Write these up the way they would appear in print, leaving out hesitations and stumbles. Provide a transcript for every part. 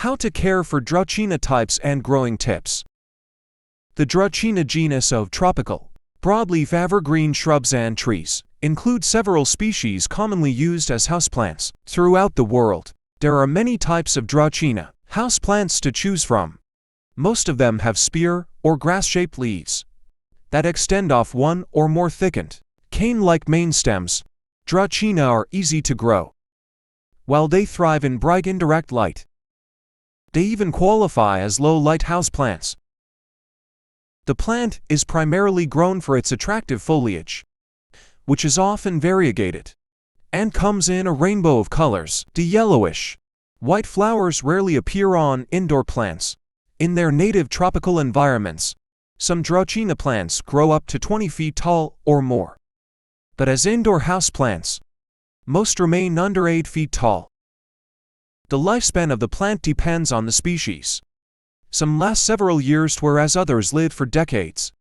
How to care for Dracaena types and growing tips. The Dracaena genus of tropical, broadleaf evergreen shrubs and trees includes several species commonly used as houseplants throughout the world. There are many types of Dracaena houseplants to choose from. Most of them have spear or grass-shaped leaves that extend off one or more thickened, cane-like main stems. Dracaena are easy to grow, while they thrive in bright indirect light. They even qualify as low-light houseplants. The plant is primarily grown for its attractive foliage, which is often variegated and comes in a rainbow of colors. The yellowish, white flowers rarely appear on indoor plants. In their native tropical environments, some Dracaena plants grow up to 20 feet tall or more. But as indoor houseplants, most remain under 8 feet tall. The lifespan of the plant depends on the species. Some last several years, whereas others live for decades.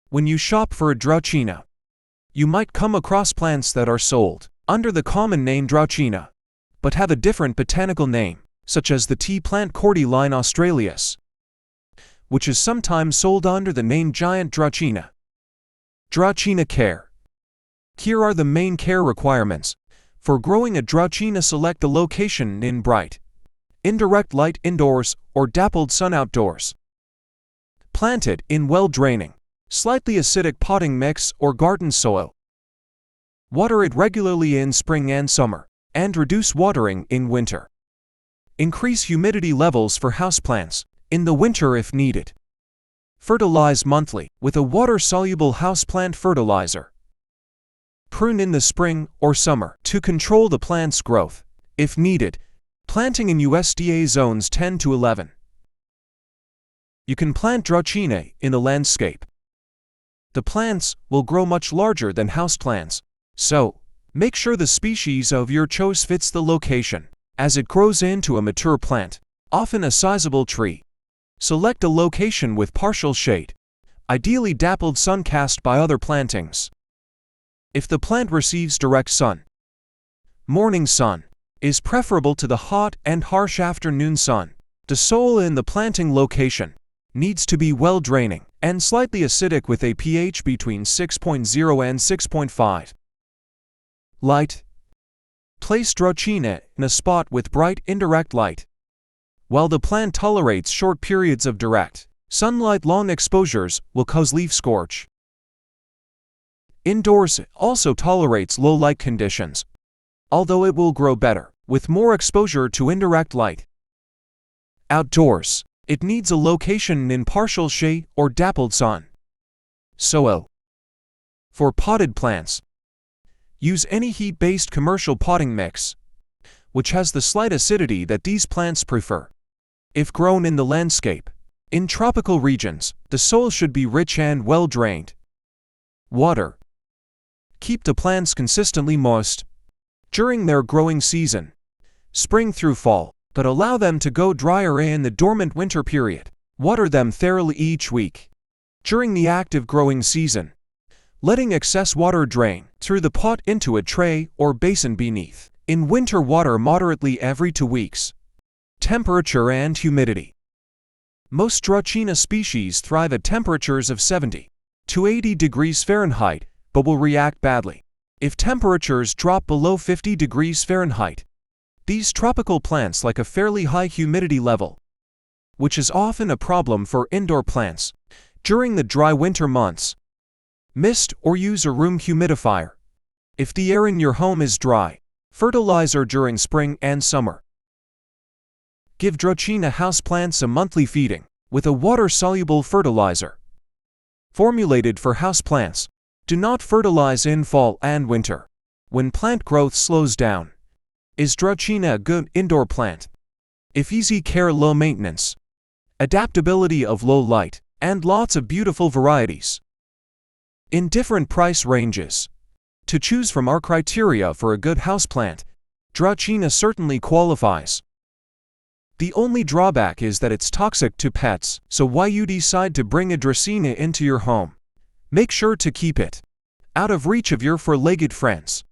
When you shop for a Dracaena, you might come across plants that are sold under the common name Dracaena, but have a different botanical name, such as the tea plant Cordyline australis, which is sometimes sold under the name giant Dracaena. Dracaena care. Here are the main care requirements. For growing a Dracaena, select the location in bright, indirect light indoors or dappled sun outdoors. Plant it in well-draining, slightly acidic potting mix or garden soil. Water it regularly in spring and summer, and reduce watering in winter. Increase humidity levels for houseplants in the winter if needed. Fertilize monthly with a water-soluble houseplant fertilizer. Prune in the spring or summer to control the plant's growth, if needed. Planting in USDA zones 10 to 11. You can plant Dracaena in the landscape. The plants will grow much larger than houseplants, so make sure the species of your choice fits the location. As it grows into a mature plant, often a sizable tree, select a location with partial shade, ideally dappled sun cast by other plantings. If the plant receives direct sun, morning sun is preferable to the hot and harsh afternoon sun. The soil in the planting location needs to be well draining and slightly acidic with a pH between 6.0 and 6.5. Light. Place Dracaena in a spot with bright indirect light. While the plant tolerates short periods of direct sunlight, long exposures will cause leaf scorch. Indoors, it also tolerates low light conditions, although it will grow better with more exposure to indirect light. Outdoors, it needs a location in partial shade or dappled sun. Soil. For potted plants, use any heat-based commercial potting mix, which has the slight acidity that these plants prefer. If grown in the landscape, in tropical regions, the soil should be rich and well drained. Water. Keep the plants consistently moist during their growing season, spring through fall, but allow them to go drier in the dormant winter period. Water them thoroughly each week during the active growing season, letting excess water drain through the pot into a tray or basin beneath. In winter, water moderately every 2 weeks. Temperature and humidity. Most Dracaena species thrive at temperatures of 70 to 80 degrees Fahrenheit, but will react badly if temperatures drop below 50 degrees Fahrenheit. These tropical plants like a fairly high humidity level, which is often a problem for indoor plants during the dry winter months. Mist or use a room humidifier. If the air in your home is dry, fertilizer during spring and summer. Give Dracaena houseplants a monthly feeding with a water-soluble fertilizer formulated for houseplants. Do not fertilize in fall and winter, when plant growth slows down. Is Dracaena a good indoor plant? If easy care, low maintenance, adaptability of low light, and lots of beautiful varieties in different price ranges. To choose from our criteria for a good houseplant, Dracaena certainly qualifies. The only drawback is that it's toxic to pets, so why you decide to bring a Dracaena into your home, make sure to keep it out of reach of your four-legged friends.